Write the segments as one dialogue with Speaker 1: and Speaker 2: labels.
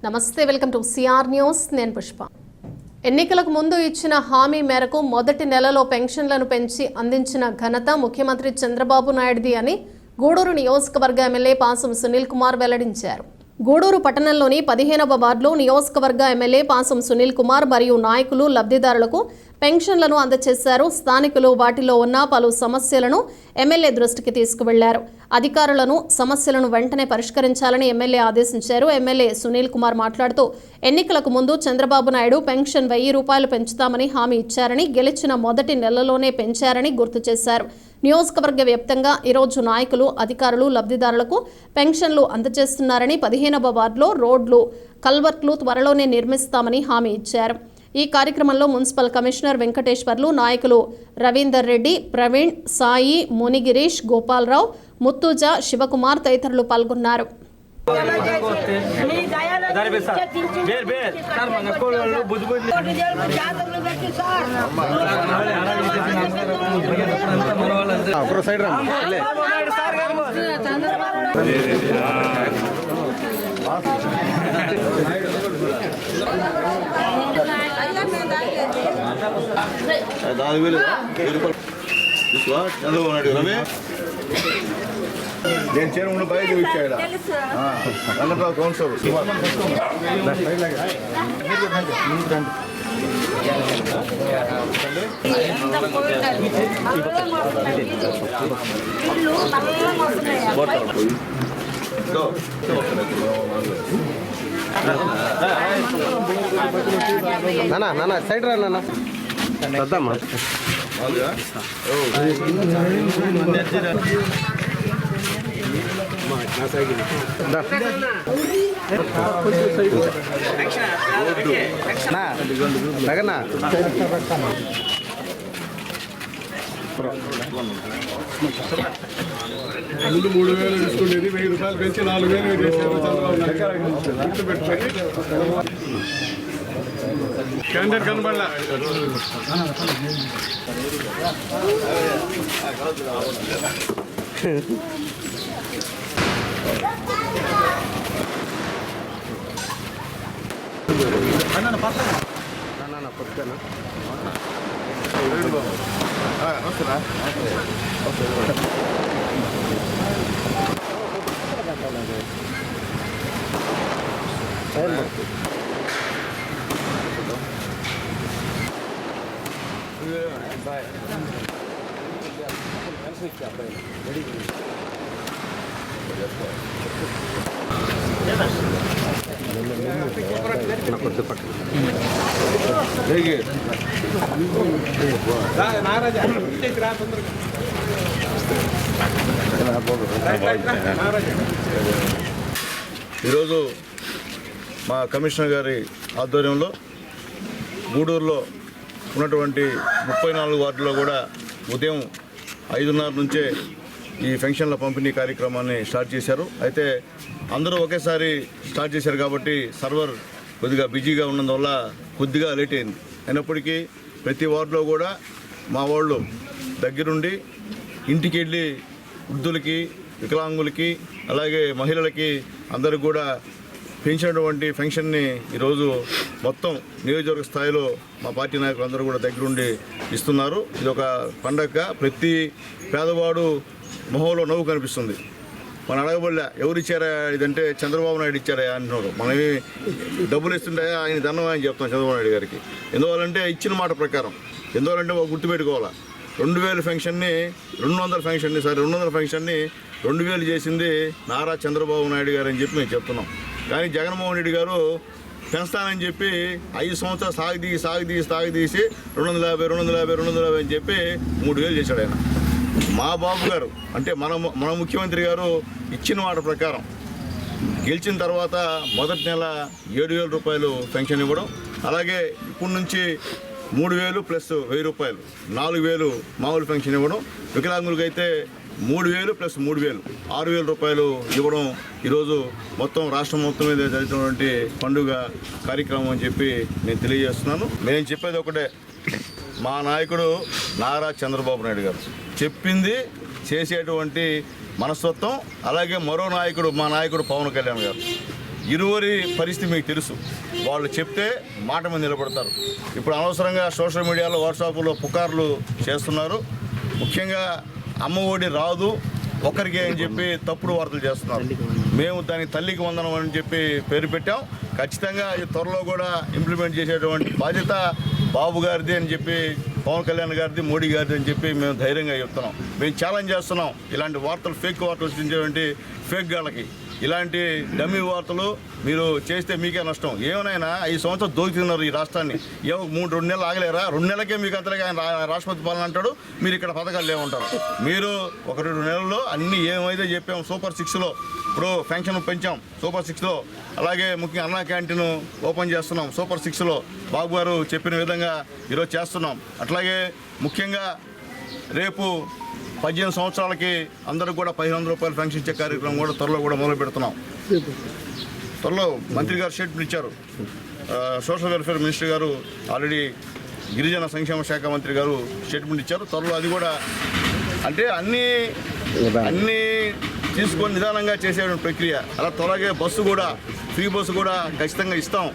Speaker 1: నమస్తే, welcome to CR news. నేను పుష్ప. ఎన్నికలకు ముందు ఇచ్చిన హామీ మేరకు మొదటి నెలలో పెన్షన్లను పెంచి అందించిన ఘనత ముఖ్యమంత్రి చంద్రబాబు నాయుడుది అని గూడూరు నియోజకవర్గ ఎమ్మెల్యే పాసం సునీల్ కుమార్ వెల్లడించారు. గూడూరు పట్టణంలోని 15వ వార్డులో నియోజకవర్గ ఎమ్మెల్యే పాసం సునీల్ కుమార్ మరియు నాయకులు లబ్ధిదారులకు పెన్షన్లను అందజేశారు. స్థానికులు వాటిలో ఉన్న పలు సమస్యలను ఎమ్మెల్యే దృష్టికి తీసుకువెళ్లారు. అధికారులను సమస్యలను వెంటనే పరిష్కరించాలని ఎమ్మెల్యే ఆదేశించారు. ఎమ్మెల్యే సునీల్ కుమార్ మాట్లాడుతూ ఎన్నికలకు ముందు చంద్రబాబు నాయుడు పెన్షన్ 1000 రూపాయలు పెంచుతామని హామీ ఇచ్చారని, గెలిచిన మొదటి నెలలోనే పెంచారని గుర్తు చేశారు. నియోజకవర్గ వ్యాప్తంగా ఈరోజు నాయకులు, అధికారులు లబ్ధిదారులకు పెన్షన్లు అందజేస్తున్నారని, 15వ వార్డులో రోడ్లు, కల్వర్ట్లు త్వరలోనే నిర్మిస్తామని హామీ ఇచ్చారు. ఈ కార్యక్రమంలో మున్సిపల్ కమిషనర్ వెంకటేశ్వర్లు, నాయకులు రవీందర్ రెడ్డి, ప్రవీణ్, సాయి, మునిగిరీష్, గోపాలరావు, ముత్తుజా, శివకుమార్ తదితరులు పాల్గొన్నారు.
Speaker 2: నేను చేరుకున్న బయట ఇచ్చాడు రంగరావు కౌన్సిలర్
Speaker 3: నాన్న సైడ్ రా నాన్న వద్దామా జగన్నా
Speaker 2: ముందు 3000 తీసుకునేది 1000 రూపాయలు పెంచి 4000 చేశారు చంద్రబాబు పెట్టుకొని క్యాండిడేట్ కనబడలా
Speaker 3: పొద్దున కొద్ది పట్టు
Speaker 2: ఈరోజు మా కమిషనర్ గారి ఆధ్వర్యంలో గూడూరులో ఉన్నటువంటి 34 వార్డుల్లో కూడా ఉదయం 5:30 నుంచే ఈ పెన్షన్ల పంపిణీ కార్యక్రమాన్ని స్టార్ట్ చేశారు. అయితే అందరూ ఒకేసారి స్టార్ట్ చేశారు కాబట్టి సర్వర్ కొద్దిగా బిజీగా ఉన్నందువల్ల కొద్దిగా లేట్ అయింది. అయినప్పటికీ ప్రతి వార్డులో కూడా మా వాళ్ళు దగ్గరుండి ఇంటికి వెళ్ళి వృద్ధులకి, వికలాంగులకి, అలాగే మహిళలకి అందరికి కూడా పెంచినటువంటి పెన్షన్ని ఈరోజు మొత్తం నియోజకవర్గ స్థాయిలో మా పార్టీ నాయకులు అందరూ కూడా దగ్గరుండి ఇస్తున్నారు. ఇది ఒక పండగ. ప్రతి పేదవాడు మొహంలో నవ్వు కనిపిస్తుంది. మనం అడగబడలే ఎవరు ఇచ్చారా ఇదంటే చంద్రబాబు నాయుడు ఇచ్చారా అంటున్నారు. మనమే డబ్బులు ఇస్తుంటే ఆయన ధన్యం అని చెప్తాం చంద్రబాబు నాయుడు గారికి. ఎందువల్లంటే ఇచ్చిన మాట ప్రకారం, ఎందువల్లంటే ఒక గుర్తుపెట్టుకోవాలా, 2000 పెన్షన్ని 200 పెన్షన్ని 200 పెన్షన్ని 2000 చేసింది నారా చంద్రబాబు నాయుడు గారు అని చెప్పి మేము చెప్తున్నాం. కానీ జగన్మోహన్ రెడ్డి గారు పెంచుతానని చెప్పి 5 సంవత్సరాలు సాగదీసి 250 అని చెప్పి 3000 చేశాడు ఆయన. మా బాబు గారు అంటే మన ముఖ్యమంత్రి గారు ఇచ్చిన మాట ప్రకారం గెలిచిన తర్వాత మొదటి నెల 7000 రూపాయలు పెన్షన్ ఇవ్వడం, అలాగే ఇప్పటి నుంచి 3000 ప్లస్ 1000 రూపాయలు 4000 మామూలు పెన్షన్ ఇవ్వడం, వికలాంగులకి అయితే 3000 ప్లస్ 3000 6000 రూపాయలు ఇవ్వడం ఈరోజు మొత్తం రాష్ట్రం మొత్తం మీద జరుగుతున్నటువంటి పండుగ కార్యక్రమం అని చెప్పి నేను తెలియజేస్తున్నాను. మేము చెప్పేది ఒకటే, మా నాయకుడు నారా చంద్రబాబు నాయుడు గారు చెప్పింది చేసేటువంటి మనస్తత్వం, అలాగే మరో నాయకుడు మా నాయకుడు పవన్ కళ్యాణ్ గారు ఇరువురి పరిస్థితి మీకు తెలుసు. వాళ్ళు చెప్తే మాట మీద నిలబడతారు. ఇప్పుడు అనవసరంగా సోషల్ మీడియాలో వాట్సాప్లో పుకార్లు చేస్తున్నారు. ముఖ్యంగా అమ్మ ఒడి రాదు ఒకరికే అని చెప్పి తప్పుడు వార్తలు చేస్తున్నారు. మేము దానికి తల్లికి వందనం అని చెప్పి పేరు పెట్టాం. ఖచ్చితంగా ఈ త్వరలో కూడా ఇంప్లిమెంట్ చేసేటువంటి బాధ్యత బాబు గారిది అని చెప్పి, పవన్ కళ్యాణ్ గారిది, మోడీ గారిది అని చెప్పి మేము ధైర్యంగా చెప్తున్నాం. మేము ఛాలెంజ్ చేస్తున్నాం ఇలాంటి వార్తలు, ఫేక్ వార్తలు సృష్టించేటువంటి ఫేక్ గాళ్ళకి. ఇలాంటి డమ్మీ వార్తలు మీరు చేస్తే మీకే నష్టం. ఏమైనా 5 సంవత్సరాలు దోచుతున్నారు ఈ రాష్ట్రాన్ని. 2 నెలలు ఆగలేరా? 2 నెలలకే మీకు అంతలాగా ఆయన రాష్ట్రపతి పాలన అంటాడు, మీరు ఇక్కడ పథకాలు లేవుంటారు. మీరు 1-2 నెలల్లో అన్నీ ఏమైతే చెప్పాము సూపర్ 6లో, ఇప్పుడు పెన్షన్ పెంచాం సూపర్ 6లో, అలాగే ముఖ్యంగా అన్నా క్యాంటీన్ ఓపెన్ చేస్తున్నాం సూపర్ 6లో, బాబు గారు చెప్పిన విధంగా ఈరోజు చేస్తున్నాం. అట్లాగే ముఖ్యంగా రేపు 18 సంవత్సరాలకి అందరూ కూడా 1500 రూపాయలు పెన్షన్ ఇచ్చే కార్యక్రమం కూడా త్వరలో కూడా మొదలు పెడుతున్నాం. త్వరలో మంత్రి గారు స్టేట్మెంట్ ఇచ్చారు. సోషల్ వెల్ఫేర్ మినిస్టర్ గారు ఆల్రెడీ గిరిజన సంక్షేమ శాఖ మంత్రి గారు స్టేట్మెంట్ ఇచ్చారు. త్వరలో అది కూడా అంటే అన్నీ తీసుకొని నిదానంగా చేసే ప్రక్రియ. అలా త్వరగా బస్సు కూడా, ఫ్రీ బస్సు కూడా ఖచ్చితంగా ఇస్తాం.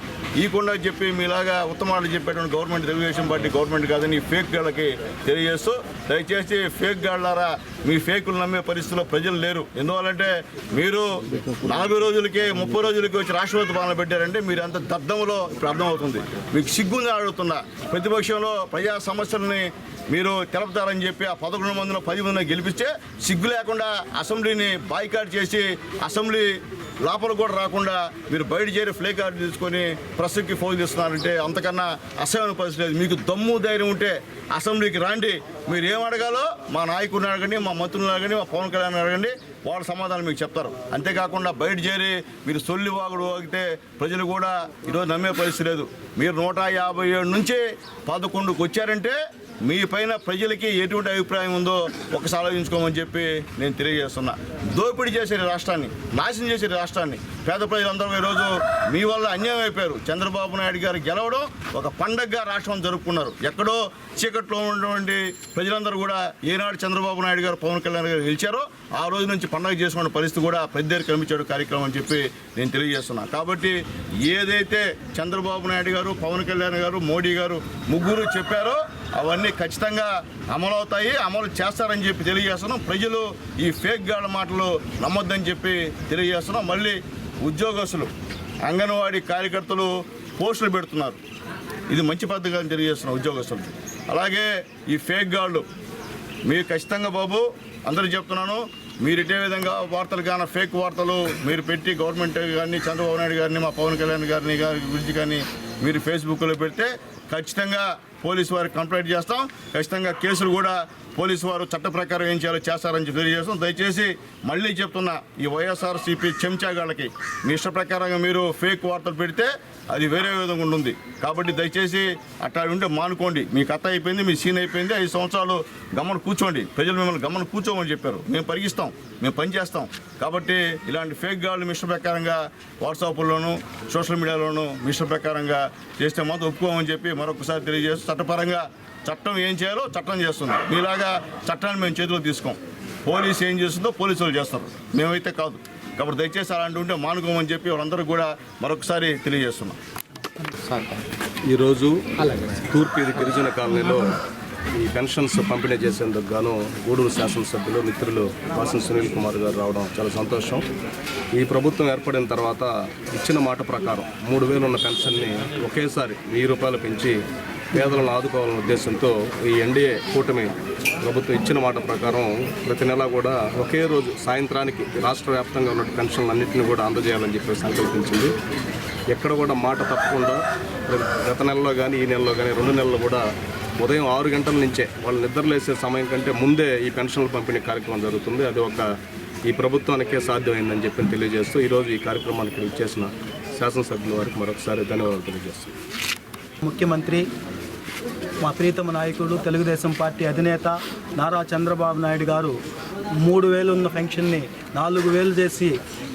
Speaker 2: ఈకుండా చెప్పి మీలాగా ఉత్తమాలు చెప్పేటువంటి గవర్నమెంట్, తెలుగుదేశం పార్టీ గవర్నమెంట్ కాదని ఫేక్ గాళ్ళకి తెలియజేస్తూ, దయచేసి ఫేక్ గాళ్ళారా మీ ఫేకులు నమ్మే పరిస్థితిలో ప్రజలు లేరు. ఎందువల్లంటే మీరు 40 రోజులకి 30 రోజులకి వచ్చి రాష్ట్రపతి పాలన పెట్టారంటే మీరు అంత దద్దములో ఇప్పుడు అర్థమవుతుంది. మీకు సిగ్గుంది అడుగుతున్నా. ప్రతిపక్షంలో ప్రజా సమస్యలని మీరు తెలుపుతారని చెప్పి ఆ 11 మందిలో 10 మందిని గెలిపిస్తే సిగ్గు లేకుండా అసెంబ్లీని బాయ్కాట్ చేసి అసెంబ్లీ లోపల కూడా రాకుండా మీరు బయట చేరి ఫ్లే కార్డు తీసుకొని ప్రెస్కి ఫోన్ చేస్తున్నారంటే అంతకన్నా అసహ్యమైన పరిస్థితి లేదు. మీకు దమ్ము ధైర్యం ఉంటే అసెంబ్లీకి రండి. మీరు ఏం అడగాలో మా నాయకుడిని అడగండి, మా మంత్రులను అడగండి, మా పవన్ కళ్యాణ్ అడగండి, వాళ్ళ సమాధానం మీకు చెప్తారు. అంతేకాకుండా బయట చేరి మీరు సొల్లి వాగుడు వాగితే ప్రజలు కూడా ఈరోజు నమ్మే పరిస్థితి లేదు. మీరు 157 నుంచి 11కు వచ్చారంటే మీ పైన ప్రజలకి ఎటువంటి అభిప్రాయం ఉందో ఒకసారి ఆలోచించుకోమని చెప్పి నేను తెలియజేస్తున్నా. దోపిడీ చేసే రాష్ట్రాన్ని, నాశనం చేసే రాష్ట్రాన్ని, పేద ప్రజలందరూ ఈరోజు మీ వల్ల అన్యాయం అయిపోయారు. చంద్రబాబు నాయుడు గారు గెలవడం ఒక పండగగా రాష్ట్రం జరుపుకున్నారు. ఎక్కడో చీకట్లో ఉన్నటువంటి ప్రజలందరూ కూడా ఏనాడు చంద్రబాబు నాయుడు గారు, పవన్ కళ్యాణ్ గారు గెలిచారో ఆ రోజు నుంచి పండగ చేసుకున్న పరిస్థితి కూడా పెద్ద కనిపించాడు కార్యక్రమం అని చెప్పి నేను తెలియజేస్తున్నా. కాబట్టి ఏదైతే చంద్రబాబు నాయుడు గారు, పవన్ కళ్యాణ్ గారు, మోడీ గారు ముగ్గురు చెప్పారో అవన్నీ ఖచ్చితంగా అమలవుతాయి, అమలు చేస్తారని చెప్పి తెలియజేస్తున్నాం. ప్రజలు ఈ ఫేక్ గాళ్ళ మాటలు నమ్మొద్దని చెప్పి తెలియజేస్తున్నాం. మళ్ళీ ఉద్యోగస్తులు, అంగన్వాడీ కార్యకర్తలు పోస్టులు పెడుతున్నారు. ఇది మంచి పద్ధతిగా తెలియజేస్తున్నాం ఉద్యోగస్తులు. అలాగే ఈ ఫేక్ గాళ్ళు మీరు ఖచ్చితంగా బాబు అందరూ చెప్తున్నాను, మీరు ఇదే విధంగా వార్తలు కానీ ఫేక్ వార్తలు మీరు పెట్టి గవర్నమెంట్ కానీ, చంద్రబాబు నాయుడు గారిని, మా పవన్ కళ్యాణ్ గారిని గురించి కానీ మీరు ఫేస్బుక్లో పెడితే ఖచ్చితంగా పోలీసు వారికి కంప్లైంట్ చేస్తాం. ఖచ్చితంగా కేసులు కూడా పోలీసు వారు చట్ట ప్రకారం ఏం చేయాలో చేస్తారని తెలియజేస్తాం. దయచేసి మళ్ళీ చెప్తున్నా, ఈ వైఎస్ఆర్సీపీ చెంచాగాళ్ళకి మీ ఇష్ట ప్రకారంగా మీరు ఫేక్ వార్తలు పెడితే అది వేరే విధంగా ఉంటుంది. కాబట్టి దయచేసి అట్లా ఉంటే మానుకోండి. మీ కథ అయిపోయింది, మీ సీన్ అయిపోయింది. 5 సంవత్సరాలు గమనం కూర్చోండి. ప్రజలు మిమ్మల్ని గమనం కూర్చోమని చెప్పారు. మేము పరిగిస్తాం, మేము పనిచేస్తాం. కాబట్టి ఇలాంటి ఫేక్ గాళ్ళు మీ ఇష్ట ప్రకారంగా వాట్సాప్లోను, సోషల్ మీడియాలోను మీ ఇష్ట ప్రకారంగా చేస్తే మాత్రం ఒప్పుకోమని చెప్పి మరొకసారి తెలియజేస్తూ, చట్టపరంగా చట్టం ఏం చేయాలో చట్టం చేస్తుంది. మీలాగా చట్టాన్ని మేము చేతిలో తీసుకోం. పోలీసు ఏం చేస్తుందో పోలీసులు చేస్తారు, మేమైతే కాదు. కాబట్టి దయచేసి అలాంటి ఉంటే మానుకోమని చెప్పి వాళ్ళందరూ కూడా మరొకసారి తెలియజేస్తున్నాం.
Speaker 4: ఈరోజు తూర్పు గిరిజన కాలనీలో ఈ పెన్షన్స్ పంపిణీ చేసేందుకు గాను గూడూరు శాసనసభ్యులు మిత్రులు వాసన్ సునీల్ కుమార్ గారు రావడం చాలా సంతోషం. ఈ ప్రభుత్వం ఏర్పడిన తర్వాత ఇచ్చిన మాట ప్రకారం 3000 ఉన్న పెన్షన్ని ఒకేసారి 1000 రూపాయలు పెంచి పేదలను ఆదుకోవాలనే ఉద్దేశంతో ఈ ఎన్డీఏ కూటమి ప్రభుత్వం ఇచ్చిన మాట ప్రకారం ప్రతి నెల కూడా ఒకే రోజు సాయంత్రానికి రాష్ట్ర వ్యాప్తంగా ఉన్న పెన్షన్లు అన్నింటినీ కూడా అందజేయాలని చెప్పి సంకల్పించింది. ఎక్కడ కూడా మాట తప్పకుండా గత నెలలో కానీ ఈ నెలలో కానీ 2 నెలలు కూడా ఉదయం 6 గంటల నుంచే వాళ్ళు నిద్రలేసే సమయం కంటే ముందే ఈ పెన్షన్ల పంపిణీ కార్యక్రమం జరుగుతుంది. అది ఈ ప్రభుత్వానికే సాధ్యమైందని చెప్పి తెలియజేస్తూ ఈరోజు ఈ కార్యక్రమానికి ఇచ్చేసిన శాసనసభ్యుల వారికి మరొకసారి ధన్యవాదాలు తెలియజేస్తున్నాను.
Speaker 5: ముఖ్యమంత్రి, మా ప్రీతమ నాయకుడు, తెలుగుదేశం పార్టీ అధినేత నారా చంద్రబాబు నాయుడు గారు 3000 ఉన్న పెన్షన్ని 4000 చేసి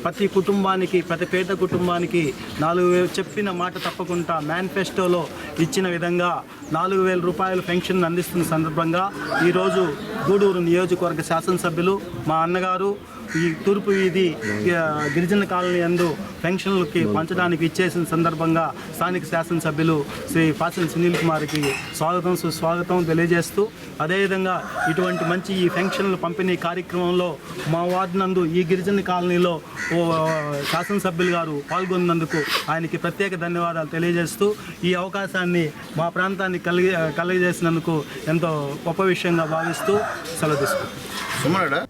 Speaker 5: ప్రతి కుటుంబానికి, ప్రతి పేద కుటుంబానికి 4000 చెప్పిన మాట తప్పకుండా మేనిఫెస్టోలో ఇచ్చిన విధంగా 4000 రూపాయలు పెన్షన్ అందిస్తున్న సందర్భంగా ఈరోజు గూడూరు నియోజకవర్గ శాసనసభ్యులు మా అన్నగారు ఈ తూర్పు వీధి గిరిజన కాలనీ యందు పెన్షన్లకి పంచడానికి ఇచ్చేసిన సందర్భంగా స్థానిక శాసనసభ్యులు శ్రీ పాసం సునీల్ కుమార్కి స్వాగతం సుస్వాగతం తెలియజేస్తూ, అదేవిధంగా ఇటువంటి మంచి ఈ పెన్షన్ల పంపిణీ కార్యక్రమంలో మా వార్డు నందు ఈ గిరిజన కాలనీలో శాసనసభ్యులు గారు పాల్గొన్నందుకు ఆయనకి ప్రత్యేక ధన్యవాదాలు తెలియజేస్తూ, ఈ అవకాశాన్ని మా ప్రాంతానికి కలిగజేసినందుకు ఎంతో గొప్ప విషయంగా భావిస్తూ సెలవు తీసుకుంటాం.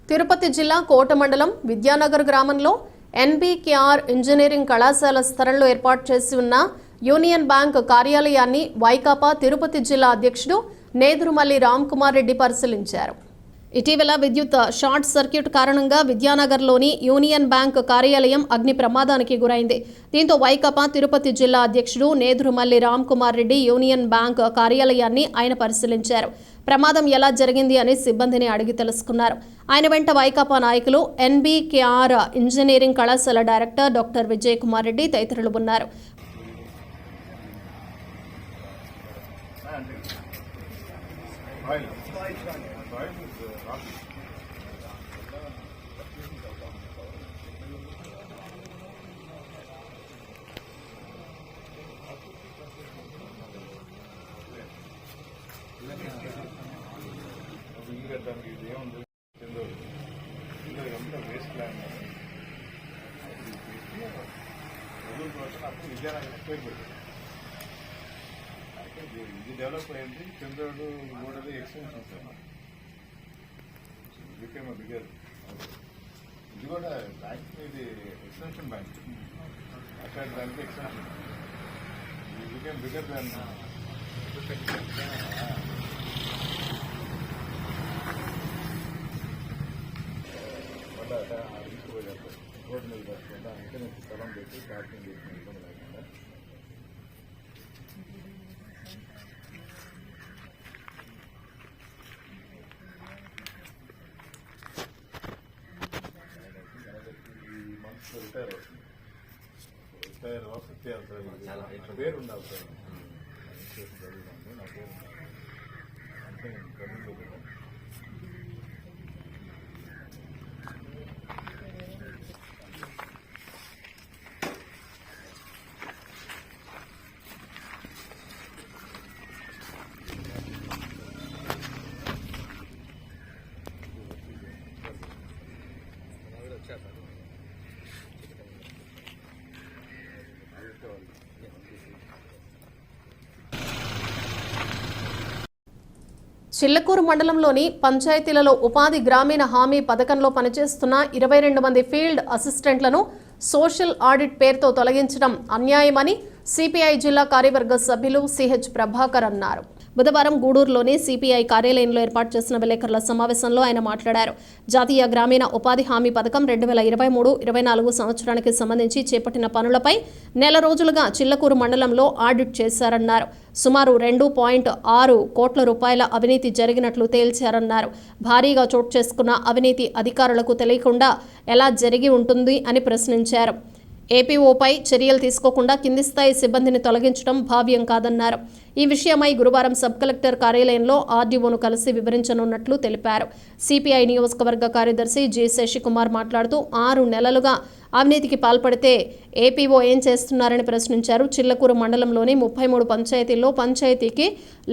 Speaker 1: తిరుపతి జిల్లా కోట మండలం విద్యానగర్ గ్రామంలో ఎన్బీకేఆర్ ఇంజనీరింగ్ కళాశాల స్థలంలో ఏర్పాటు చేసి ఉన్న యూనియన్ బ్యాంక్ కార్యాలయాన్ని వైకాపా తిరుపతి జిల్లా అధ్యక్షుడు నేదురుమల్లి రామ్ కుమార్ రెడ్డి పరిశీలించారు. ఇటీవల విద్యుత్ షార్ట్ సర్క్యూట్ కారణంగా విద్యానగర్లోని యూనియన్ బ్యాంక్ కార్యాలయం అగ్ని ప్రమాదానికి గురైంది. దీంతో వైకాపా తిరుపతి జిల్లా అధ్యక్షుడు నేదురుమల్లి రామ్ కుమార్ రెడ్డి యూనియన్ బ్యాంక్ కార్యాలయాన్ని ఆయన పరిశీలించారు. ప్రమాదం ఎలా జరిగింది అని సిబ్బందిని అడిగి తెలుసుకున్నారు. ఆయన వెంట వైకాపా నాయకులు, ఎన్బీకేఆర్ ఇంజనీరింగ్ కళాశాల డైరెక్టర్ డాక్టర్ విజయ్ కుమార్ రెడ్డి తదితరులు ఉన్నారు.
Speaker 2: ఇది డెవలప్ అయింది. చంద్రుడు గోడలు ఎక్స్టెన్షన్స్ బిగ్గర్. ఇది కూడా బ్యాంక్, ఇది ఎక్స్టెన్షన్ బ్యాంక్. అక్కడ దానికి ఎక్స్టెన్షన్ ఇది బికెమ్ బిగ్గర్ దాన్ తీసుకుపోయారు. రోడ్డు మీద పెట్టకుండా అంటే నేను స్థలం పెట్టి పార్కింగ్ చేసిన ఇబ్బంది లేకుండా రిటైర్ ఫిఫ్టీ అవుతుంది. పేరు ఉండాలి సార్. జరుగుతుంది నా పేరు అంటే గవర్నమెంట్
Speaker 1: చిల్లకూరు మండలంలోని పంచాయతీలలో ఉపాధి గ్రామీణ హామీ పథకంలో పనిచేస్తున్న 22 మంది ఫీల్డ్ అసిస్టెంట్లను సోషల్ ఆడిట్ పేరుతో తొలగించడం అన్యాయమని సిపిఐ జిల్లా కార్యవర్గ సభ్యులు సిహెచ్ ప్రభాకర్ అన్నారు. బుధవారం గూడూరులోని సిపిఐ కార్యాలయంలో ఏర్పాటు చేసిన విలేకరుల సమావేశంలో ఆయన మాట్లాడారు. జాతీయ గ్రామీణ ఉపాధి హామీ పథకం 2023-24 సంవత్సరానికి సంబంధించి చేపట్టిన పనులపై నెల రోజులుగా చిల్లకూరు మండలంలో ఆడిట్ చేశారన్నారు. సుమారు 2.6 కోట్ల రూపాయల అవినీతి జరిగినట్లు తేల్చారన్నారు. భారీగా చోటు చేసుకున్న అవినీతి అధికారులకు తెలియకుండా ఎలా జరిగి ఉంటుంది అని ప్రశ్నించారు. ఏపీఓపై చర్యలు తీసుకోకుండా కింది స్థాయి సిబ్బందిని తొలగించడం భావ్యం కాదన్నారు. ఈ విషయమై గురువారం సబ్ కలెక్టర్ కార్యాలయంలో ఆర్డీఓను కలిసి వివరించనున్నట్లు తెలిపారు. సిపిఐ నియోజకవర్గ కార్యదర్శి జి శశికుమార్ మాట్లాడుతూ 6 నెలలుగా అవినీతికి పాల్పడితే ఏపీఓ ఏం చేస్తున్నారని ప్రశ్నించారు. చిల్లకూరు మండలంలోని 33 పంచాయతీల్లో పంచాయతీకి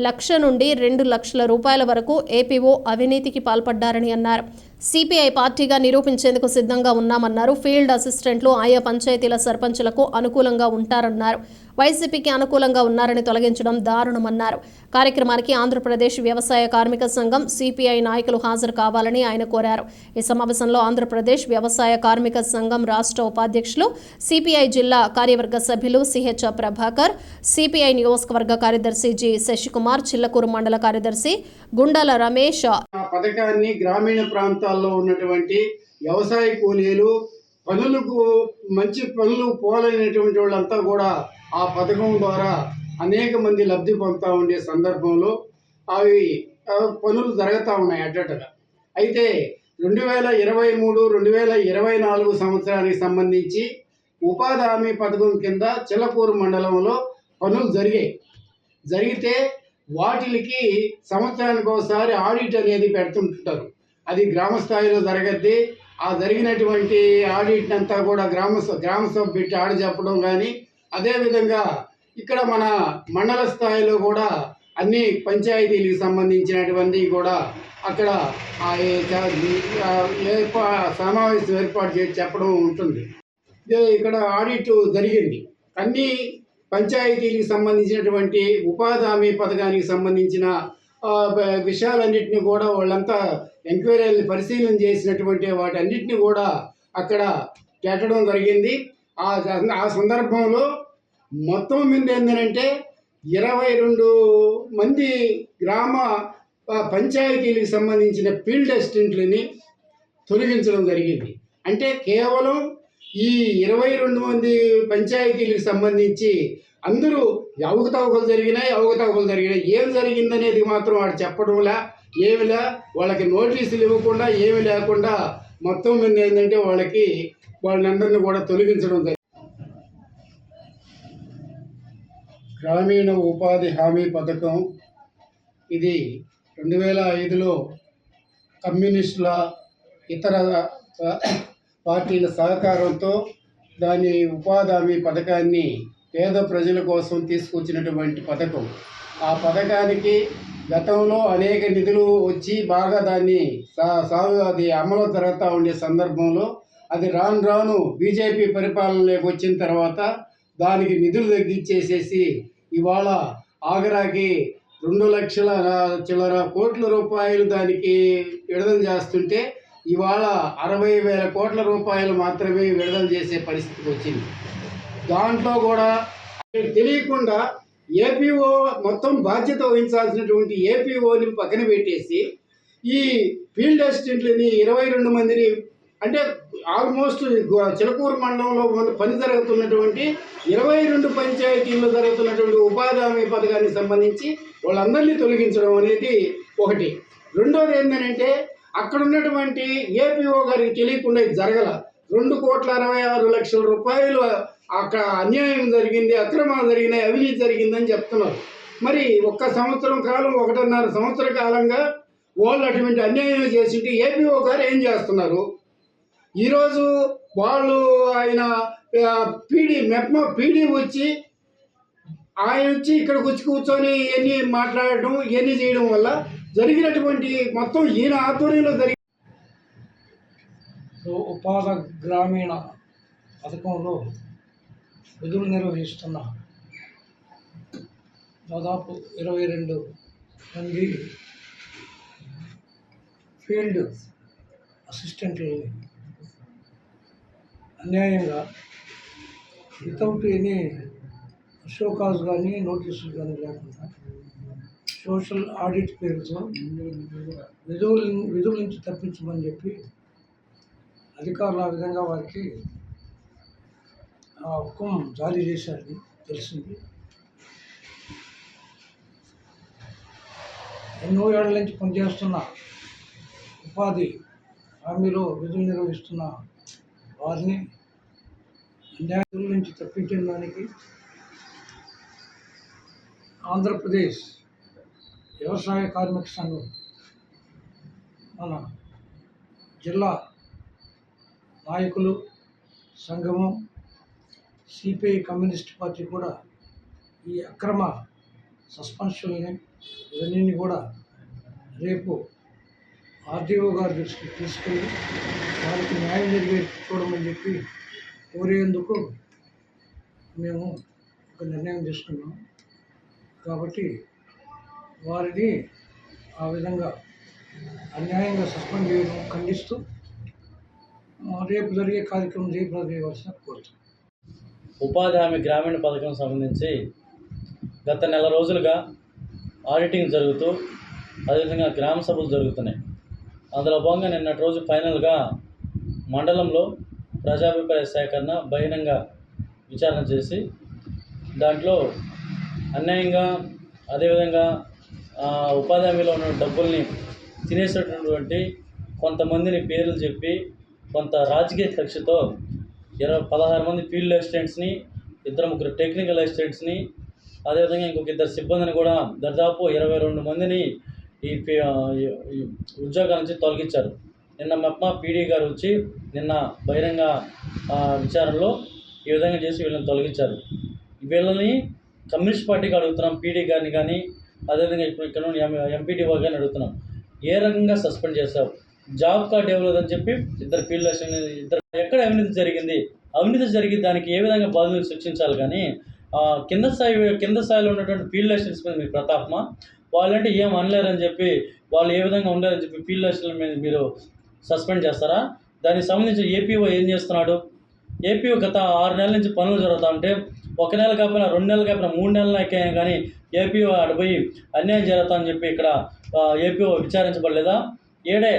Speaker 1: 1,00,000 నుండి 2 లక్షల రూపాయల వరకు ఏపీఓ అవినీతికి పాల్పడ్డారని అన్నారు. సిపిఐ పార్టీగా నిరూపించేందుకు సిద్ధంగా ఉన్నామన్నారు. ఫీల్డ్ అసిస్టెంట్లు ఆయా పంచాయతీల సర్పంచులకు అనుకూలంగా ఉంటారన్నారు. వైసీపీకి అనుకూలంగా ఉన్నారని తొలగించడం దారుణమన్నారు. కార్యక్రమానికి ఆంధ్రప్రదేశ్ వ్యవసాయ కార్మిక సంఘం సిపిఐ నాయకులు హాజరు కావాలని ఆయన కోరారు. ఈ సమావేశంలో ఆంధ్రప్రదేశ్ వ్యవసాయ కార్మిక సంఘం రాష్ట్ర ఉపాధ్యక్షులు, సిపిఐ జిల్లా కార్యవర్గ సభ్యులు సిహెచ్ ప్రభాకర్, సిపిఐ నియోజకవర్గ కార్యదర్శి జి శశికుమార్, చిల్లకూరు మండల కార్యదర్శి గుండాల రమేష్.
Speaker 6: పథకాన్ని గ్రామీణ ప్రాంతాల్లో ఉన్నటువంటి వ్యవసాయ కూలీలు, పనులకు మంచి పనులు పోలైనటువంటి వాళ్ళంతా కూడా ఆ పథకం ద్వారా అనేక మంది లబ్ధి పొందుతూ ఉండే సందర్భంలో అవి పనులు జరుగుతూ ఉన్నాయి అడ్డటగా. అయితే 2023-2024 సంవత్సరానికి సంబంధించి ఉపాధి హామీ పథకం కింద చిల్లకూరు మండలంలో పనులు జరిగితే వాటికి సంవత్సరానికి ఒకసారి ఆడిట్ అనేది పెడుతుంటారు. అది గ్రామ స్థాయిలో జరగద్ది, ఆ జరిగినటువంటి ఆడిట్ అంతా కూడా గ్రామ సభ పెట్టి ఆడి చెప్పడం కానీ, అదేవిధంగా ఇక్కడ మన మండల స్థాయిలో కూడా అన్ని పంచాయతీలకు సంబంధించినటువంటి కూడా అక్కడ సమావేశం ఏర్పాటు చేసి చెప్పడం ఉంటుంది. ఇక్కడ ఆడిట్ జరిగింది. అన్ని పంచాయతీలకు సంబంధించినటువంటి ఉపాధి హామీ పథకానికి సంబంధించిన విషయాలన్నింటినీ కూడా వాళ్ళంతా ఎంక్వైరీలను పరిశీలన చేసినటువంటి వాటన్నిటిని కూడా అక్కడ పెట్టడం జరిగింది. ఆ సందర్భంలో మొత్తం మీద ఏంటంటే 22 మంది గ్రామ పంచాయతీలకు సంబంధించిన ఫీల్డ్ అసిస్టెంట్లని తొలగించడం జరిగింది. అంటే కేవలం ఈ 22 మంది పంచాయతీలకు సంబంధించి అందరూ అవకతవకలు జరిగినాయి, ఏం జరిగిందనేది మాత్రం వాడు చెప్పడంలా, ఏమిలా వాళ్ళకి నోటీసులు ఇవ్వకుండా ఏమి లేకుండా మొత్తం మీద ఏంటంటే వాళ్ళందరినీ కూడా తొలగించడం జరిగింది. గ్రామీణ ఉపాధి హామీ పథకం ఇది 2005లో కమ్యూనిస్టుల ఇతర పార్టీల సహకారంతో దాని ఉపాధి హామీ పథకాన్ని పేద ప్రజల కోసం తీసుకొచ్చినటువంటి పథకం. ఆ పథకానికి గతంలో అనేక నిధులు వచ్చి బాగా దాన్ని అది అమలు జరుగుతూ ఉండే సందర్భంలో అది రాను బీజేపీ పరిపాలనలోకి వచ్చిన తర్వాత దానికి నిధులు తగ్గించేసేసి ఇవాళ ఆగరాకి 2 లక్షల చిల్లర కోట్ల రూపాయలు దానికి విడుదల చేస్తుంటే ఇవాళ 60,000 కోట్ల రూపాయలు మాత్రమే విడుదల చేసే పరిస్థితికి వచ్చింది. దాంట్లో కూడా తెలియకుండా ఏపీఓ మొత్తం బాధ్యత వహించాల్సినటువంటి ఏపీఓని పక్కన పెట్టేసి ఈ ఫీల్డ్ అసిస్టెంట్లని 22 మందిని, అంటే ఆల్మోస్ట్ చిలకూరు మండలంలో పని జరుగుతున్నటువంటి 22 పంచాయతీల్లో జరుగుతున్నటువంటి ఉపాధి హామీ పథకానికి సంబంధించి వాళ్ళందరినీ తొలగించడం అనేది ఒకటి. రెండోది ఏంటంటే అక్కడ ఉన్నటువంటి ఏపీఓ గారికి తెలియకుండా ఇది జరగల. 2,66,00,000 రూపాయలు అక్కడ అన్యాయం జరిగింది, అక్రమాలు జరిగినాయి, అవినీతి జరిగిందని చెప్తున్నారు. మరి 1 సంవత్సరం కాలం 1.5 సంవత్సర కాలంగా వాళ్ళు అటువంటి అన్యాయం చేసింటే ఏపీఓ గారు ఏం చేస్తున్నారు? ఈరోజు వాళ్ళు ఆయన పీడీ వచ్చి ఇక్కడికి వచ్చి కూర్చొని ఇవన్నీ మాట్లాడటం ఇవన్నీ చేయడం వల్ల జరిగినటువంటి మొత్తం ఈయన ఆధ్వర్యంలో
Speaker 7: ఉపాధి గ్రామీణ పథకంలో విధులు నిర్వహిస్తున్న దాదాపు 22 మంది ఫీల్డ్ అసిస్టెంట్లని అన్యాయంగా వితౌట్ ఎనీ షోకాజ్ కానీ నోటీసులు కానీ లేకుండా సోషల్ ఆడిట్ పేరుతో విధుల నుంచి తప్పించమని చెప్పి అధికారులు ఆ విధంగా వారికి హుకుం జారీ చేశారని తెలిసింది. ఎన్నో ఏళ్ల నుంచి పనిచేస్తున్న ఉపాధి హామీలో విధులు నిర్వహిస్తున్న వారిని అన్యాయాల నుంచి తప్పించిన దానికి ఆంధ్రప్రదేశ్ వ్యవసాయ కార్మిక సంఘం మన జిల్లా నాయకులు సంఘము సిపిఐ కమ్యూనిస్ట్ పార్టీ కూడా ఈ అక్రమ సస్పెన్షన్ని ఇవన్నీ కూడా రేపు ఆర్డీఓ గారి దృష్టికి తీసుకెళ్ళి వారికి న్యాయం జరిగే చూడమని చెప్పి కోరేందుకు మేము ఒక నిర్ణయం తీసుకున్నాం. కాబట్టి వారిని ఆ విధంగా అన్యాయంగా సస్పెండ్ చేయడం ఖండిస్తూ రేపు జరిగే కార్యక్రమం చేయవలసిన కోరుతున్నాం.
Speaker 8: ఉపాధి హామీ గ్రామీణ పథకం సంబంధించి గత నెల రోజులుగా ఆడిటింగ్ జరుగుతూ అదేవిధంగా గ్రామ సభలు జరుగుతున్నాయి. అందులో భాగంగా నిన్నటి రోజు ఫైనల్గా మండలంలో ప్రజాభిప్రాయ సేకరణ బహిరంగ విచారణ చేసి దాంట్లో అన్యాయంగా అదేవిధంగా ఉపాధి హామీలో ఉన్న డబ్బుల్ని తినేసేటటువంటి కొంతమందిని పేర్లు చెప్పి కొంత రాజకీయ కక్షతో 16 మంది ఫీల్డ్ అసిస్టెంట్స్ని, 2-3 టెక్నికల్ అసిస్టెంట్స్ని, అదేవిధంగా ఇంకొక 2 సిబ్బందిని కూడా దాదాపు 22 మందిని ఈ ఉద్యోగాల నుంచి తొలగించారు. నిన్న మెప్మా పీడీ గారు వచ్చి నిన్న బహిరంగ విచారణలో ఈ విధంగా చేసి వీళ్ళని తొలగించారు. వీళ్ళని కమ్యూనిస్ట్ పార్టీకి అడుగుతున్నాం, పీడీ గారిని కానీ అదేవిధంగా ఇప్పుడు ఇక్కడ ఎంపీడీఓ గారిని అడుగుతున్నాం, ఏ రకంగా సస్పెండ్ చేశావు? జాబ్ కార్డ్ ఇవ్వలేదని చెప్పి ఇద్దరు ఫీల్డ్ ఇద్దరు ఎక్కడ అవినీతి జరిగింది, అవినీతి జరిగి దానికి ఏ విధంగా బాధ్యులను శిక్షించాలి. కానీ కింద స్థాయిలో ఉన్నటువంటి ఫీల్డ్ అసిస్టెంట్స్ మీద మీ ప్రతాపమా? వాళ్ళంటే ఏం అనలేరని చెప్పి, వాళ్ళు ఏ విధంగా ఉండాలని చెప్పి ఫీల్డ్ అసిస్టెంట్ మీద మీరు సస్పెండ్ చేస్తారా? దానికి సంబంధించి ఏపీఓ ఏం చేస్తున్నాడు? ఏపీఓ గత 6 నెలల నుంచి పనులు జరుగుతూ ఉంటే 1 నెల కాకపోయినా 2 నెలలు కాకపోయినా 3 నెలలు అయినా కానీ ఏపీఓ అడిపోయి అన్యాయం జరుగుతా అని చెప్పి ఇక్కడ ఏపీఓ విచారించబడలేదా? ఏడే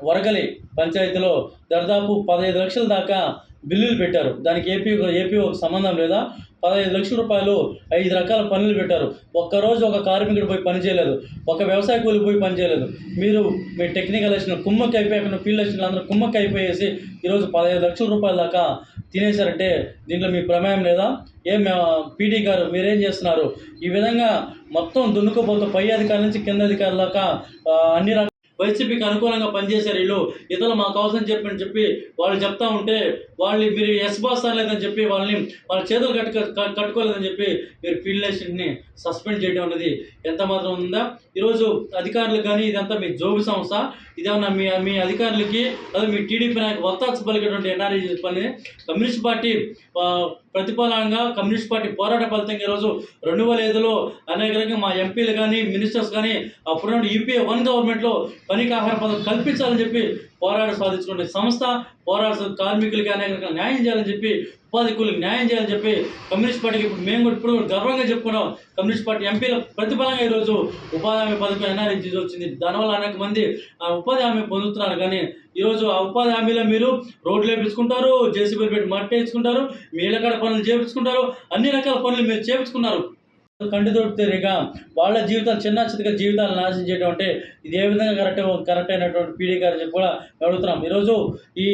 Speaker 8: వరగలి పంచాయతీలో దాదాపు 15 లక్షల దాకా బిల్లులు పెట్టారు. దానికి ఏపీఓకి సంబంధం లేదా? 15 లక్షల రూపాయలు 5 రకాల పనులు పెట్టారు. ఒక్కరోజు ఒక కార్మికుడు పోయి పని చేయలేదు, ఒక వ్యవసాయ కూలి పోయి పని చేయలేదు. మీరు మీ టెక్నికల్ అసిస్టెంట్ కుమ్మకి అయిపోయాక ఫీల్డ్ అసిస్టెంట్లు అందరూ కుమ్మకి అయిపోయేసి ఈరోజు 15 లక్షల రూపాయల దాకా తినేశారంటే దీంట్లో మీ ప్రమేయం లేదా? పీడీ గారు మీరేం చేస్తున్నారు? ఈ విధంగా మొత్తం దున్నుకుపోతూ పై అధికారుల నుంచి కింద అధికారుల దాకా అన్ని రకాల వైసీపీకి అనుకూలంగా పనిచేశారు. వీళ్ళు ఇతరులు మాకు అవసరం చెప్పి వాళ్ళు చెప్తా ఉంటే వాళ్ళు మీరు బాస్ లేదని చెప్పి వాళ్ళ చేతులు కట్టుకోలేదని చెప్పి మీరు ఫీల్డ్ అసిస్టెంట్ని సస్పెండ్ చేయడం అనేది ఎంత మాత్రం ఉందా? ఈరోజు అధికారులు కానీ ఇదంతా మీ జోబు సంస్థ, ఇదేమన్నా మీ అధికారులకి అదే మీ టీడీపీ నాయకు వత్తాసు పలికేటువంటి ఎన్ఆర్ఐ పని. కమ్యూనిస్ట్ పార్టీ ప్రతిఫలంగా కమ్యూనిస్ట్ పార్టీ పోరాట ఫలితంగా ఈరోజు 2005లో అనేక రకంగా మా ఎంపీలు కానీ మినిస్టర్స్ కానీ అప్పుడు యూపీఏ 1 గవర్నమెంట్లో పనికి ఆహార పథకం కల్పించాలని చెప్పి పోరాట సాధించుకునే సంస్థ. కార్మికులకి అనేక రకాల న్యాయం చేయాలని చెప్పి, ఉపాధి కూలీకి న్యాయం చేయాలని చెప్పి కమ్యూనిస్ట్ పార్టీకి మేము ఇప్పుడు గర్వంగా చెప్పుకున్నాం. కమ్యూనిస్ట్ పార్టీ ఎంపీల ప్రతిఫలంగా ఈరోజు ఉపాధి హామీ పథకం ఎన్ఆర్ఐ వచ్చింది. దానివల్ల అనేక మంది ఉపాధి హామీ పొందుతున్నారు. కానీ ఈరోజు ఆ ఉపాధి హామీలో మీరు రోడ్లు వేయించుకుంటారు, జేసీబీలు పెట్టి మట్టి వేయించుకుంటారు, మీ ఇళ్ళకాడ పనులు చేయించుకుంటారు, అన్ని రకాల పనులు మీరు చేయించుకున్నారు. కంటితోటిగా వాళ్ళ జీవితాలు చిన్న జీవితాలు నాశనం చేయడం అంటే ఇది ఏ విధంగా కరెక్ట్ అయినటువంటి పీడీ గారు చెప్పి కూడా అడుగుతున్నాం. ఈరోజు ఈ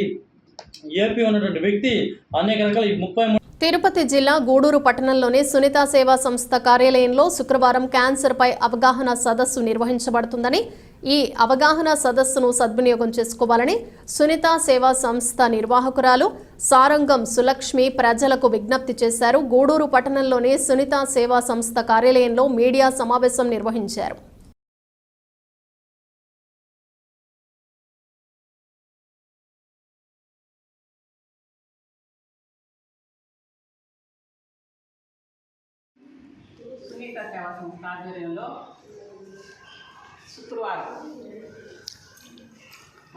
Speaker 8: ఏపీ ఉన్నటువంటి వ్యక్తి అనేక రకాల 33
Speaker 1: తిరుపతి జిల్లా గూడూరు పట్టణంలోని సునీత సేవా సంస్థ కార్యాలయంలో శుక్రవారం క్యాన్సర్పై అవగాహన సదస్సు నిర్వహించబడుతుందని, ఈ అవగాహన సదస్సును సద్వినియోగం చేసుకోవాలని సునీత సేవా సంస్థ నిర్వాహకురాలు సారంగం సులక్ష్మి ప్రజలకు విజ్ఞప్తి చేశారు. గూడూరు పట్టణంలోని సునీత సేవా సంస్థ కార్యాలయంలో మీడియా సమావేశం నిర్వహించారు.
Speaker 9: సునీత సేవా సంస్థ ఆధ్వర్యంలో శుక్రవారం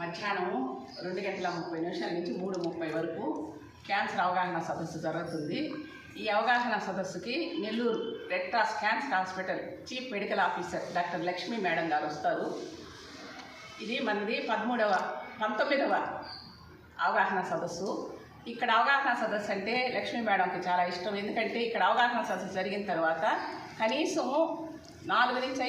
Speaker 9: మధ్యాహ్నము 2:30 నుంచి 3:30 వరకు క్యాన్సర్ అవగాహన సదస్సు జరుగుతుంది. ఈ అవగాహన సదస్సుకి Nellore red cross cancer hospital chief medical officer doctor Lakshmi madam గారు వస్తారు. ఇది మనది 19వ అవగాహన సదస్సు. ఇక్కడ అవగాహన సదస్సు అంటే లక్ష్మీ మేడంకి చాలా ఇష్టం. ఎందుకంటే ఇక్కడ అవగాహన సదస్సు జరిగిన తర్వాత కనీసం 4 నుంచి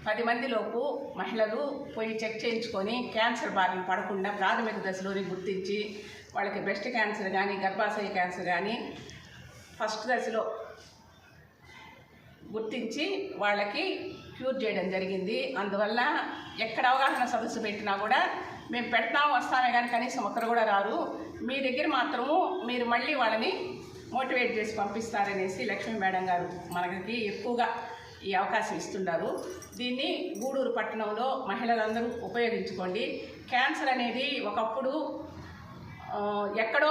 Speaker 9: 10 మందిలోపు మహిళలు పోయి చెక్ చేయించుకొని క్యాన్సర్ బారిన పడకుండా ప్రాథమిక దశలోనే గుర్తించి వాళ్ళకి బ్రెస్ట్ క్యాన్సర్ కానీ గర్భాశయ క్యాన్సర్ కానీ ఫస్ట్ దశలో గుర్తించి వాళ్ళకి క్యూర్ చేయడం జరిగింది. అందువల్ల ఎక్కడ అవగాహన సదస్సు పెట్టినా కూడా మేము వస్తామే కానీ కనీసం ఒక్కరు కూడా రారు, మీ దగ్గర మాత్రము మీరు మళ్ళీ వాళ్ళని మోటివేట్ చేసి పంపిస్తారనేసి లక్ష్మీ మేడం గారు మనకి ఎక్కువగా ఈ అవకాశం ఇస్తున్నారు. దీన్ని గూడూరు పట్టణంలో మహిళలందరూ ఉపయోగించుకోండి. క్యాన్సర్ అనేది ఒకప్పుడు ఎక్కడో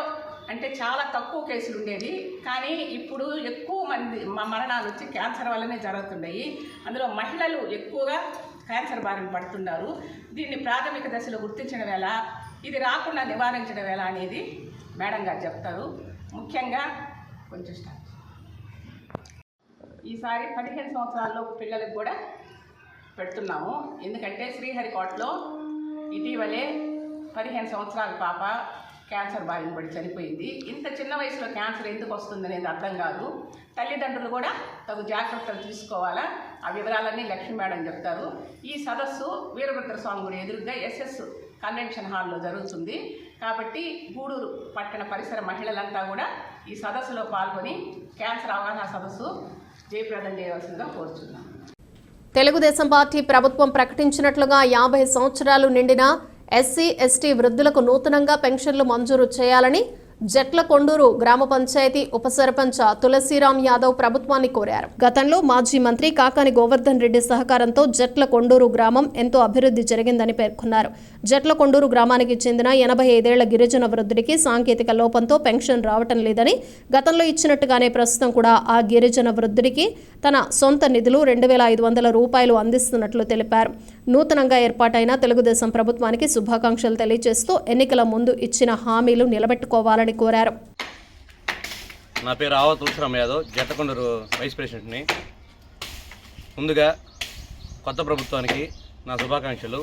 Speaker 9: అంటే చాలా తక్కువ కేసులు ఉండేది, కానీ ఇప్పుడు ఎక్కువ మంది మరణాలు వచ్చి క్యాన్సర్ వల్లనే జరుగుతున్నాయి. అందులో మహిళలు ఎక్కువగా క్యాన్సర్ బారిన పడుతున్నారు. దీన్ని ప్రాథమిక దశలో గుర్తించడం ఎలా, ఇది రాకుండా నివారించడం ఎలా అనేది మేడం గారు చెప్తారు. ముఖ్యంగా కొంచెం ఈసారి 15 సంవత్సరాల్లోపు పిల్లలకు కూడా పెడుతున్నాము. ఎందుకంటే శ్రీహరికోటలో ఇటీవలే 15 సంవత్సరాల పాప క్యాన్సర్ బారిన పడి చనిపోయింది. ఇంత చిన్న వయసులో క్యాన్సర్ ఎందుకు వస్తుందనేది అర్థం కాదు. తల్లిదండ్రులు కూడా తగు జాగ్రత్తలు తీసుకోవాలా, ఆ వివరాలన్నీ లక్ష్మీ మేడం చెప్తారు. ఈ సదస్సు వీరభద్ర స్వామి గుడి ఎదురుగా SS కన్వెన్షన్ హాల్లో జరుగుతుంది. కాబట్టి గూడూరు పట్టణ పరిసర మహిళలంతా కూడా ఈ సదస్సులో పాల్గొని క్యాన్సర్ అవగాహన సదస్సు జయప్రదం చేయవలసిందిగా కోరుచున్నాం.
Speaker 1: తెలుగుదేశం పార్టీ ప్రభుత్వం ప్రకటించినట్లుగా 50 సంవత్సరాలు నిండిన ఎస్సీ ఎస్టీ వృద్ధులకు నూతనంగా పెన్షన్లు మంజూరు చేయాలని జట్లకొండూరు గ్రామ పంచాయతీ ఉప సర్పంచ్ తులసిరామ్ యాదవ్ ప్రభుత్వాన్ని కోరారు. గతంలో మాజీ మంత్రి కాకాని గోవర్ధన్ రెడ్డి సహకారంతో జట్లకొండూరు గ్రామం ఎంతో అభివృద్ధి జరిగిందని పేర్కొన్నారు. జట్లకొండూరు గ్రామానికి చెందిన 85 ఏళ్ల గిరిజన వృద్ధుడికి సాంకేతిక లోపంతో పెన్షన్ రావటం లేదని, గతంలో ఇచ్చినట్టుగానే ప్రస్తుతం కూడా ఆ గిరిజన వృద్ధుడికి తన సొంత నిధులు 2,500 రూపాయలు అందిస్తున్నట్లు తెలిపారు. నూతనంగా ఏర్పాటైన తెలుగుదేశం ప్రభుత్వానికి శుభాకాంక్షలు తెలియజేస్తూ ఎన్నికల ముందు ఇచ్చిన హామీలు నిలబెట్టుకోవాలని కోరారు.
Speaker 10: నా పేరు ఆవ తులసిరామ్ యాదవ్, జట్లకొండూరు వైస్ ప్రెసిడెంట్ని. ముందుగా కొత్త ప్రభుత్వానికి నా శుభాకాంక్షలు.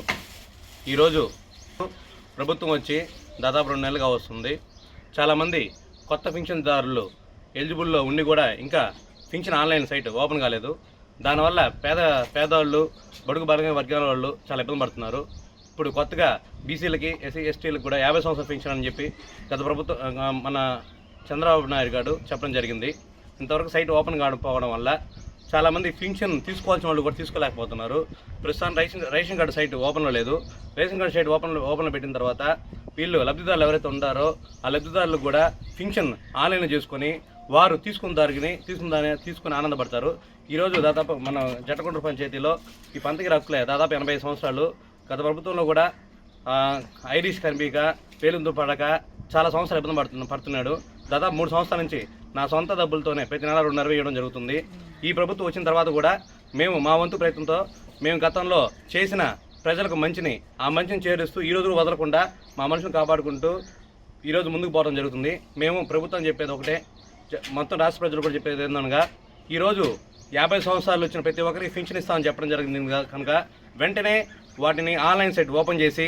Speaker 10: ఈరోజు ప్రభుత్వం వచ్చి దాదాపు 2 నెలలుగా వస్తుంది. చాలామంది కొత్త పింఛన్దారులు ఎలిజిబుల్లో ఉండి కూడా ఇంకా పింఛన్ ఆన్లైన్ సైట్ ఓపెన్ కాలేదు. దానివల్ల పేదవాళ్ళు, బడుగు బలహీన వర్గాల వాళ్ళు చాలా ఇబ్బంది పడుతున్నారు. ఇప్పుడు కొత్తగా బీసీలకి, ఎస్సీ ఎస్టీలకు కూడా 50 సంవత్సరాల పెన్షన్ అని చెప్పి గత ప్రభుత్వం మన చంద్రబాబు నాయుడు గారు చెప్పడం జరిగింది. ఇంతవరకు సైట్ ఓపెన్ కాకపోవడం వల్ల చాలామంది పెన్షన్ తీసుకోవాల్సిన వాళ్ళు కూడా తీసుకోలేకపోతున్నారు. ప్రస్తుతానికి రేషన్ కార్డు సైట్ ఓపెన్లో లేదు. రేషన్ కార్డు సైట్ ఓపెన్లో పెట్టిన తర్వాత వీళ్ళు లబ్ధిదారులు ఎవరైతే ఉన్నారో ఆ లబ్ధిదారులకు కూడా పెన్షన్ ఆన్లైన్లో చేసుకొని వారు తీసుకుని ఆనందపడతారు. ఈరోజు దాదాపు మన జట్లకొండూరు పంచాయతీలో ఈ పంతకి రక్కులే దాదాపు 85 సంవత్సరాలు. గత ప్రభుత్వంలో కూడా ఐరిష్ కనిపిక, పేలుందు పడక చాలా సంవత్సరాలు ఇబ్బంది పడుతున్నాడు. దాదాపు 3 సంవత్సరాల నుంచి నా సొంత డబ్బులతోనే ప్రతి నెల 2.5 ఇవ్వడం జరుగుతుంది. ఈ ప్రభుత్వం వచ్చిన తర్వాత కూడా మేము మా వంతు ప్రయత్నంతో మేము గతంలో చేసిన ప్రజలకు ఆ మంచిని చేరుస్తూ ఈరోజు వదలకుండా మా మనుషులను కాపాడుకుంటూ ఈరోజు ముందుకు పోవడం జరుగుతుంది. మేము ప్రభుత్వం చెప్పేది ఒకటే, మొత్తం రాష్ట్ర ప్రజలు కూడా చెప్పేది ఏందనగా ఈరోజు 50 సంవత్సరాలు వచ్చిన ప్రతి ఒక్కరికి పెన్షన్ ఇస్తామని చెప్పడం జరిగింది కనుక వెంటనే వాటిని ఆన్లైన్ సైట్ ఓపెన్ చేసి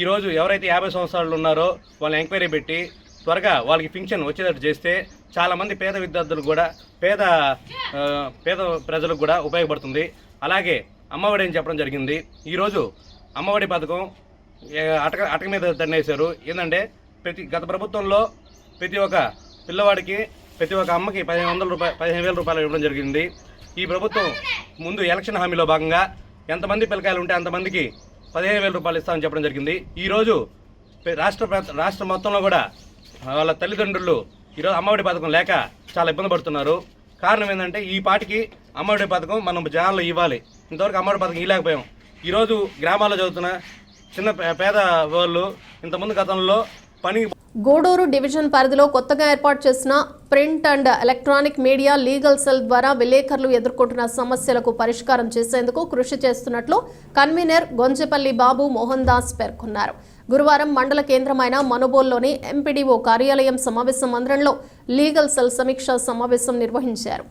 Speaker 10: ఈరోజు ఎవరైతే 50 సంవత్సరాలు ఉన్నారో వాళ్ళని ఎంక్వైరీ పెట్టి త్వరగా వాళ్ళకి పెన్షన్ వచ్చేటట్టు చేస్తే చాలామంది పేద విద్యార్థులు కూడా పేద ప్రజలకు కూడా ఉపయోగపడుతుంది. అలాగే అమ్మఒడి అని చెప్పడం జరిగింది. ఈరోజు అమ్మఒడి పథకం అటక మీద దండేశారు. ఏంటంటే గత ప్రభుత్వంలో ప్రతి ఒక్క పిల్లవాడికి, ప్రతి ఒక్క అమ్మకి 15,000 రూపాయలు ఇవ్వడం జరిగింది. ఈ ప్రభుత్వం ముందు ఎలక్షన్ హామీలో భాగంగా ఎంతమంది పిల్లకాయలు ఉంటే అంతమందికి 15,000 రూపాయలు ఇస్తామని చెప్పడం జరిగింది. ఈరోజు రాష్ట్ర మొత్తంలో కూడా వాళ్ళ తల్లిదండ్రులు ఈరోజు అమ్మఒడి పథకం లేక చాలా ఇబ్బంది పడుతున్నారు. కారణం ఏంటంటే ఈ పాటికి అమ్మఒడి పథకం మనం జనాల్లో ఇవ్వాలి. ఇంతవరకు అమ్మఒడి పథకం ఇవ్వలేకపోయాం. ఈరోజు గ్రామాల్లో చదువుతున్న చిన్న పేద వాళ్ళు ఇంతకుముందు గతంలో పని
Speaker 1: గూడూరు డివిజన్ పరిధిలో కొత్తగా ఏర్పాటు చేసిన print and electronic media legal cell ద్వారా విలేకరులు ఎదుర్కొంటున్న సమస్యలకు పరిష్కారం చేసేందుకు కృషి చేస్తున్నట్లు కన్వీనర్ గొంజెపల్లి బాబు మోహన్ దాస్ పేర్కొన్నారు. గురువారం మండల కేంద్రమైన మనుబోల్లోని ఎంపీడీఓ కార్యాలయం సమావేశ మందిరంలో లీగల్ సెల్ సమీక్షా సమావేశం నిర్వహించారు.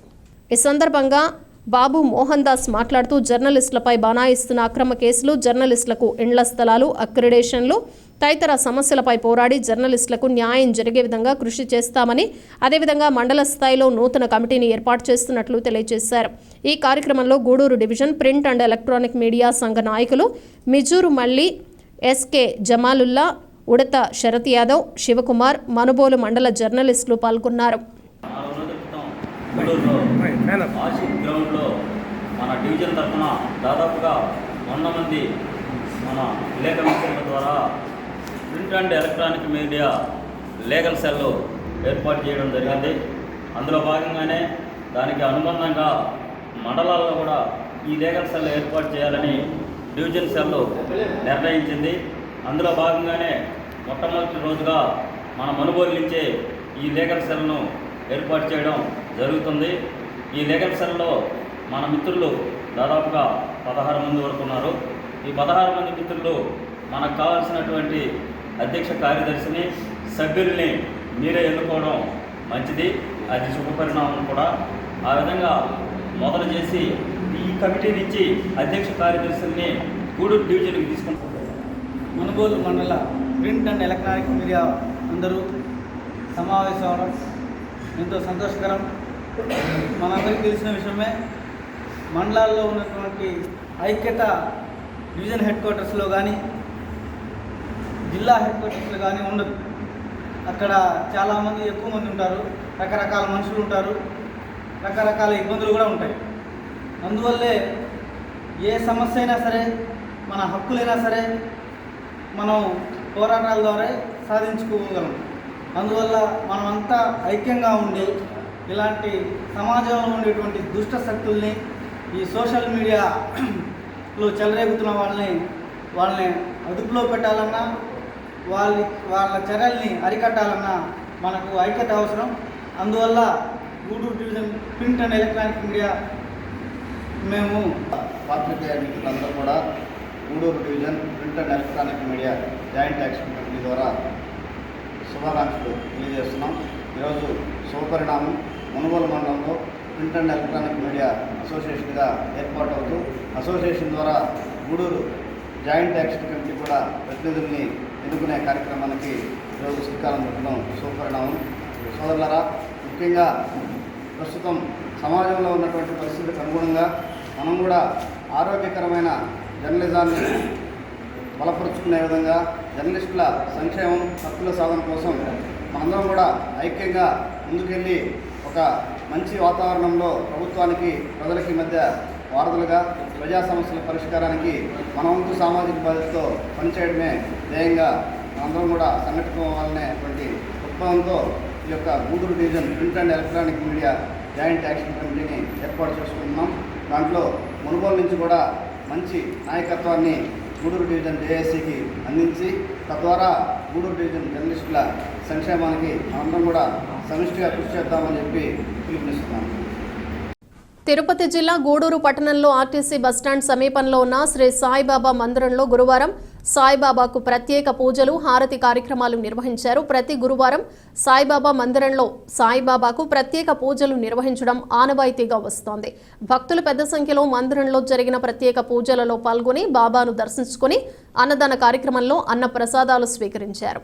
Speaker 1: ఈ సందర్భంగా బాబు మోహన్ దాస్ మాట్లాడుతూ జర్నలిస్టులపై బనాయిస్తున్న అక్రమ కేసులు, జర్నలిస్టులకు ఇండ్ల స్థలాలు, అక్రిడేషన్లు తదితర సమస్యలపై పోరాడి జర్నలిస్టులకు న్యాయం జరిగే విధంగా కృషి చేస్తామని, అదేవిధంగా మండల స్థాయిలో నూతన కమిటీని ఏర్పాటు చేస్తున్నట్లు తెలియజేశారు. ఈ కార్యక్రమంలో Gudur division print and electronic media సంఘ నాయకులు మిజూరు మల్లి, ఎస్కే జమాలుల్లా, ఉడత శరత్ యాదవ్, శివకుమార్, మనుబోలు మండల జర్నలిస్టులు పాల్గొన్నారు.
Speaker 8: ఆసిఫ్ గ్రౌండ్లో మన డివిజన్ తరఫున దాదాపుగా 100 మంది మన విలేకరుల సంఘం ద్వారా print and electronic media legal cell ఏర్పాటు చేయడం జరిగింది. అందులో భాగంగానే దానికి అనుబంధంగా మండలాల్లో కూడా ఈ లీగల్ సెల్ ఏర్పాటు చేయాలని డివిజన్ సెల్ నిర్ణయించింది. అందులో భాగంగానే మొట్టమొదటి రోజుగా మన మనుబోలు నుంచే ఈ లీగల్ సెల్ను ఏర్పాటు చేయడం జరుగుతుంది. ఈ లీగల్ సెల్లో మన మిత్రులు దాదాపుగా 16 మంది వరకు ఉన్నారు. ఈ 16 మంది మిత్రులు మనకు కావాల్సినటువంటి అధ్యక్ష కార్యదర్శిని, సభ్యుల్ని మీరే ఎన్నుకోవడం మంచిది. అది శుభపరిణామం కూడా. ఆ విధంగా మొదలు చేసి ఈ కమిటీ నుంచి అధ్యక్ష కార్యదర్శిని గూడూరు డివిజన్కి తీసుకుంటారు.
Speaker 5: మనుబోలు మండల ప్రింట్ అండ్ ఎలక్ట్రానిక్ మీడియా అందరూ సమావేశం అవడం ఎంతో సంతోషకరం. మనందరికీ తెలిసిన విషయమే, మండలాల్లో ఉన్నటువంటి ఐక్యత డివిజన్ హెడ్ క్వార్టర్స్లో కానీ జిల్లా హెడ్ క్వార్టర్స్లో కానీ ఉండదు. అక్కడ చాలామంది ఎక్కువ మంది ఉంటారు, రకరకాల మనుషులు ఉంటారు, రకరకాల ఇబ్బందులు కూడా ఉంటాయి. అందువల్లే ఏ సమస్య అయినా సరే, మన హక్కులైనా సరే, మనం పోరాటాల ద్వారా సాధించుకోగలం. అందువల్ల మనమంతా ఐక్యంగా ఉండి ఇలాంటి సమాజంలో ఉండేటువంటి దుష్ట శక్తుల్ని, ఈ సోషల్ మీడియాలో చెలరేగుతున్న వాళ్ళని అదుపులో పెట్టాలన్నా, వాళ్ళ చర్యల్ని అరికట్టాలన్నా మనకు ఐక్యత అవసరం. అందువల్ల Gudur division print and electronic media మేము
Speaker 3: పాత్రికేయ మిత్రులందరూ కూడా Gudur division print and electronic media joint action committee ద్వారా శుభాకాంక్షలు తెలియజేస్తున్నాం. ఈరోజు శుభపరిణామం మునుగోలు మండలంలో ప్రింట్ అండ్ ఎలక్ట్రానిక్ మీడియా అసోసియేషన్గా ఏర్పాటు అవుతూ అసోసియేషన్ ద్వారా గూడూరు జాయింట్ యాక్షన్ కమిటీ కూడా ప్రతినిధుల్ని ఎన్నుకునే కార్యక్రమానికి ఈరోజు శ్రీకారం చుట్టడం శుభపరిణామం. సోదరులారా, ముఖ్యంగా ప్రస్తుతం సమాజంలో ఉన్నటువంటి పరిస్థితులకు అనుగుణంగా మనం కూడా ఆరోగ్యకరమైన జర్నలిజాన్ని బలపరుచుకునే విధంగా జర్నలిస్టుల సంక్షేమం, హక్కుల సాధన కోసం మనందరం కూడా ఐక్యంగా ముందుకెళ్ళి ఒక మంచి వాతావరణంలో ప్రభుత్వానికి, ప్రజలకి మధ్య వారధులుగా ప్రజా సమస్యల పరిష్కారానికి మన వంతు సామాజిక బాధ్యతతో పనిచేయడమే ధ్యేయంగా మనందరం కూడా సంఘటితం అవ్వాలనేటువంటి దృక్పథంతో ఈ యొక్క Gudur division print and electronic media joint action కమిటీని ఏర్పాటు చేసుకుంటున్నాం. దాంట్లో మునుగోలు నుంచి కూడా మంచి నాయకత్వాన్ని గూడూరు డివిజన్ జేఏసీకి అందించి తద్వారా గూడూరు డివిజన్ జర్నలిస్టుల సంక్షేమానికి మనందరం కూడా సమిష్టిగా కృషి చేద్దామని చెప్పి పిలుపునిస్తున్నాం.
Speaker 1: తిరుపతి జిల్లా గూడూరు పట్టణంలో ఆర్టీసీ బస్టాండ్ సమీపంలో ఉన్న శ్రీ సాయిబాబా మందిరంలో గురువారం సాయిబాబాకు ప్రత్యేక పూజలు, హారతి కార్యక్రమాలు నిర్వహించారు. ప్రతి గురువారం సాయిబాబా మందిరంలో సాయిబాబాకు ప్రత్యేక పూజలు నిర్వహించడం ఆనవాయితీగా వస్తోంది. భక్తులు పెద్ద సంఖ్యలో మందిరంలో జరిగిన ప్రత్యేక పూజలలో పాల్గొని బాబాను దర్శించుకుని అన్నదాన కార్యక్రమంలో అన్న ప్రసాదాలు స్వీకరించారు.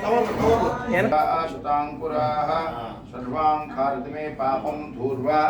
Speaker 3: అష్టాంకురాః సర్వాం ఖారతి మే పాపం ధూర్వా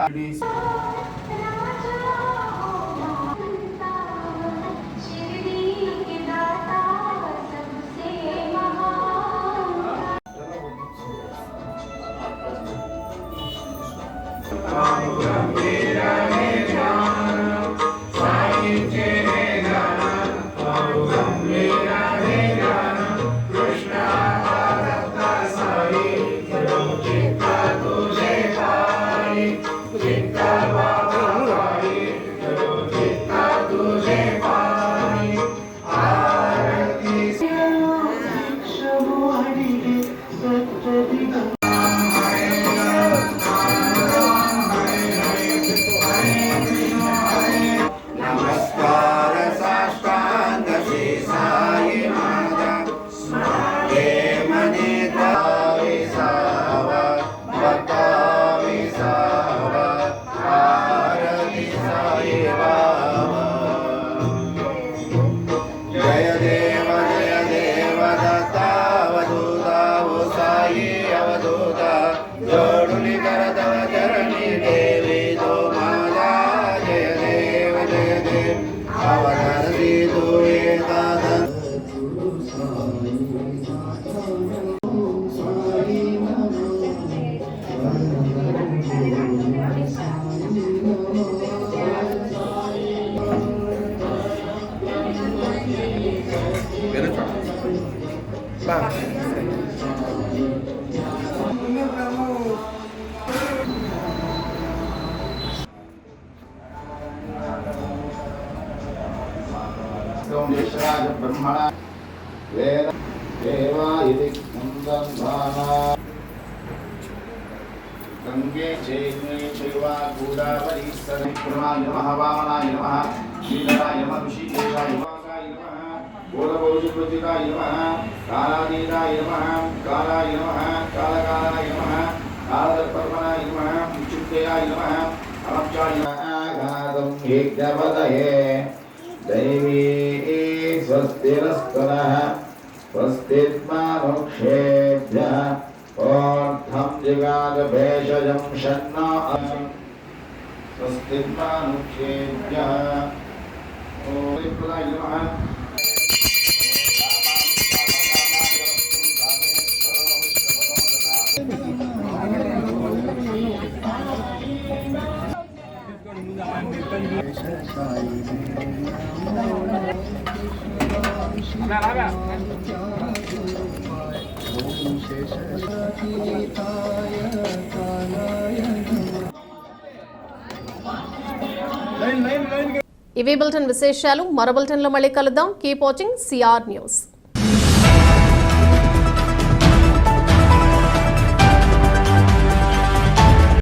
Speaker 3: బ్రహ్మణ వేద దేవా ఇది నందన గంగే చైత్రే చైవ గోదావరి సరిక్రమాయ నమః వామనాయ నమః శ్రీధరాయ నమః ఋషికేశాయ నమః గోళభౌజప్రతికాయ నమః కాలాదీతాయ నమః కాలాయ నమః కాలకాలాయ నమః కాలదర్పణాయ నమః ముచ్చుక్తయాయ నమః అమర్చాయ ఆఘాతం యజ్ఞపదయే దైవీ స్వస్తిరస్తనః స్వస్తిర్మానుక్షేభ్యः ఓర్ధం జిగాగ భేషజం షణ్ణో స్వస్తిర్మానుక్షేభ్యः ఓం ప్రదాయ నమః
Speaker 1: ఇవి బులెటిన్ విశేషాలు. మరో బులెటిన్లో మళ్ళీ కలుద్దాం. Keep watching CR news.